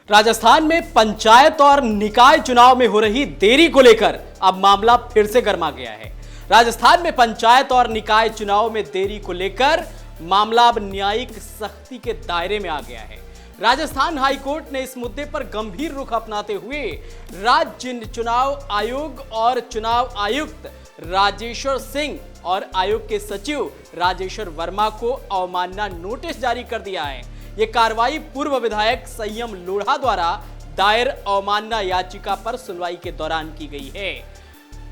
राजस्थान में पंचायत और निकाय चुनाव में हो रही देरी को लेकर अब मामला फिर से गर्मा गया है। राजस्थान में पंचायत और निकाय चुनाव में देरी को लेकर मामला अब न्यायिक सख्ती के दायरे में आ गया है। राजस्थान हाईकोर्ट ने इस मुद्दे पर गंभीर रुख अपनाते हुए राज्य चुनाव आयोग और चुनाव आयुक्त राजेश्वर सिंह और आयोग के सचिव राजेश्वर वर्मा को अवमानना नोटिस जारी कर दिया है। ये कार्रवाई पूर्व विधायक संयम लोढ़ा द्वारा दायर अवमानना याचिका पर सुनवाई के दौरान की गई है।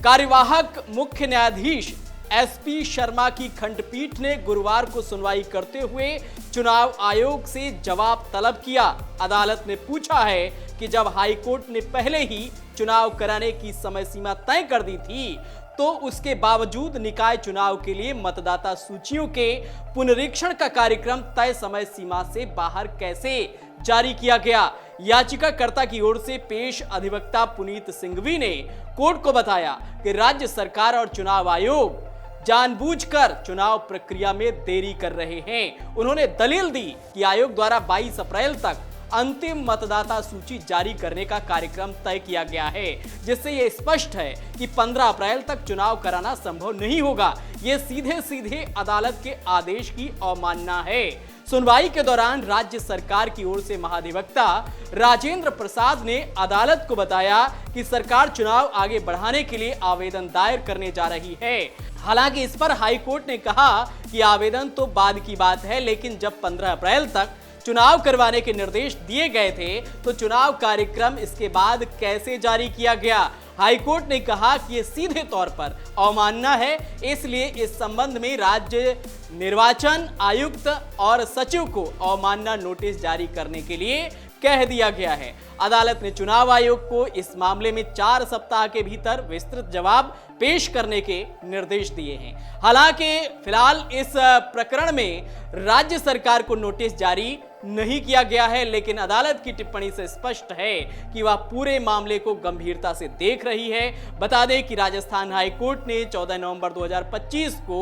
कार्यवाहक मुख्य न्यायाधीश एसपी शर्मा की खंडपीठ ने गुरुवार को सुनवाई करते हुए चुनाव आयोग से जवाब तलब किया। अदालत ने पूछा है कि जब हाईकोर्ट ने पहले ही चुनाव कराने की समय सीमा तय कर दी थी तो उसके बावजूद निकाय चुनाव के लिए मतदाता सूचियों के पुनरीक्षण का कार्यक्रम तय समय सीमा से बाहर कैसे जारी किया गया। याचिकाकर्ता की ओर से पेश अधिवक्ता पुनीत सिंघवी ने कोर्ट को बताया कि राज्य सरकार और चुनाव आयोग जानबूझकर चुनाव प्रक्रिया में देरी कर रहे हैं। उन्होंने दलील दी कि आयोग द्वारा 22 अप्रैल तक अंतिम मतदाता सूची जारी करने का कार्यक्रम तय किया गया है, जिससे यह स्पष्ट है कि 15 अप्रैल तक चुनाव कराना संभव नहीं होगा। ये सीधे सीधे अदालत के आदेश की अवमानना है। सुनवाई के दौरान राज्य सरकार की ओर से महाधिवक्ता राजेंद्र प्रसाद ने अदालत को बताया कि सरकार चुनाव आगे बढ़ाने के लिए आवेदन दायर करने जा रही है। हालांकि इस पर हाईकोर्ट ने कहा कि आवेदन तो बाद की बात है, लेकिन जब 15 अप्रैल तक चुनाव करवाने के निर्देश दिए गए थे तो चुनाव कार्यक्रम इसके बाद कैसे जारी किया गया। हाईकोर्ट ने कहा कि यह सीधे तौर पर अवमानना है, इसलिए इस संबंध में राज्य निर्वाचन आयुक्त और सचिव को अवमानना नोटिस जारी करने के लिए कह दिया गया है। अदालत ने चुनाव आयोग को इस मामले में 4 सप्ताह के भीतर विस्तृत जवाब पेश करने के निर्देश दिए हैं। हालांकि फिलहाल इस प्रकरण में राज्य सरकार को नोटिस जारी नहीं किया गया है, लेकिन अदालत की टिप्पणी से स्पष्ट है कि वह पूरे मामले को गंभीरता से देख रही है। बता दें कि राजस्थान हाईकोर्ट ने 14 नवंबर 2025 को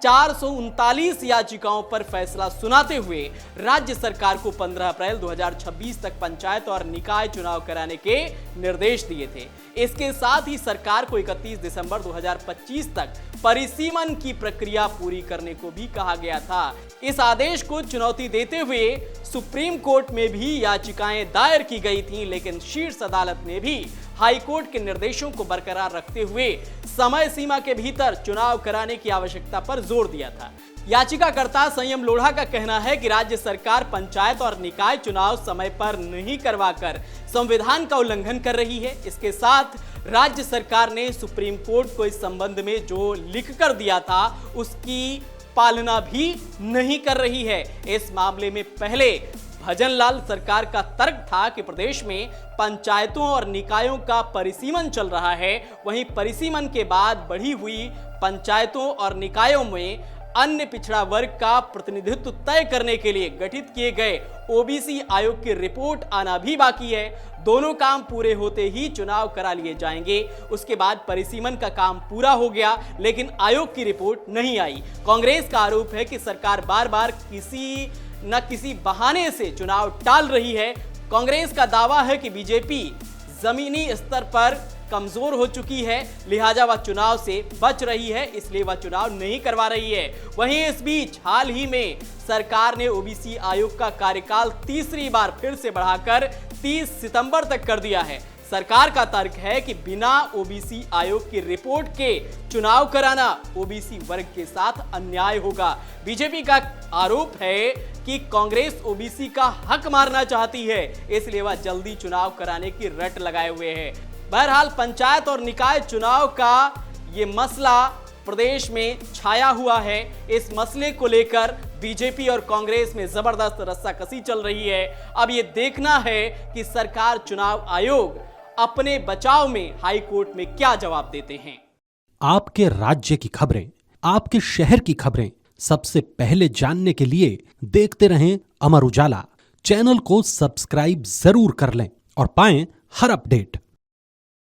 439 याचिकाओं पर फैसला सुनाते हुए राज्य सरकार को 15 अप्रैल 2026 तक पंचायत और निकाय चुनाव कराने के निर्देश दिए थे। इसके साथ ही सरकार को 31 दिसंबर 2025 तक परिसीमन की प्रक्रिया पूरी करने को भी कहा गया था। इस आदेश को चुनौती देते हुए सुप्रीम कोर्ट में भी याचिकाएं दायर की गई थीं, लेकिन शीर्ष अदालत ने भी हाईकोर्ट के निर्देशों को बरकरार रखते हुए समय सीमा के भीतर चुनाव कराने की आवश्यकता पर जोर दिया था। याचिकाकर्ता संयम लोढ़ा का कहना है कि राज्य सरकार पंचायत और निकाय चुनाव समय पर नहीं करवाकर संविधान का उल्लंघन कर रही है। इसके साथ राज्य सरकार ने सुप्रीम कोर्ट को इस संबंध में जो लिख कर दिया था उसकी पालना भी नहीं कर रही है। इस मामले में पहले भजनलाल सरकार का तर्क था कि प्रदेश में पंचायतों और निकायों का परिसीमन चल रहा है, वहीं परिसीमन के बाद बढ़ी हुई पंचायतों और निकायों में अन्य पिछड़ा वर्ग का प्रतिनिधित्व तय करने के लिए गठित किए गए ओबीसी आयोग की रिपोर्ट आना भी बाकी है। दोनों काम पूरे होते ही चुनाव करा लिए जाएंगे। उसके बाद परिसीमन का काम पूरा हो गया, लेकिन आयोग की रिपोर्ट नहीं आई। कांग्रेस का आरोप है कि सरकार बार बार किसी न किसी बहाने से चुनाव टाल रही है। कांग्रेस का दावा है कि बीजेपी जमीनी स्तर पर कमजोर हो चुकी है, लिहाजा वह चुनाव से बच रही है, इसलिए वह चुनाव नहीं करवा रही है। वहीं इस बीच हाल ही में सरकार ने ओबीसी आयोग का कार्यकाल तीसरी बार फिर से बढ़ाकर 30 सितंबर तक कर दिया है। सरकार का तर्क है कि बिना ओबीसी आयोग की रिपोर्ट के चुनाव कराना ओबीसी वर्ग के साथ अन्याय होगा। बीजेपी का आरोप है कि कांग्रेस ओबीसी का हक मारना चाहती है, इसलिए वह जल्दी चुनाव कराने की रट लगाए हुए है। बहरहाल पंचायत और निकाय चुनाव का ये मसला प्रदेश में छाया हुआ है। इस मसले को लेकर बीजेपी और कांग्रेस में जबरदस्त रस्साकसी चल रही है। अब ये देखना है कि सरकार चुनाव आयोग अपने बचाव में हाई कोर्ट में क्या जवाब देते हैं। आपके राज्य की खबरें, आपके शहर की खबरें सबसे पहले जानने के लिए देखते रहें अमर उजाला। चैनल को सब्सक्राइब जरूर कर लें और पाएं हर अपडेट।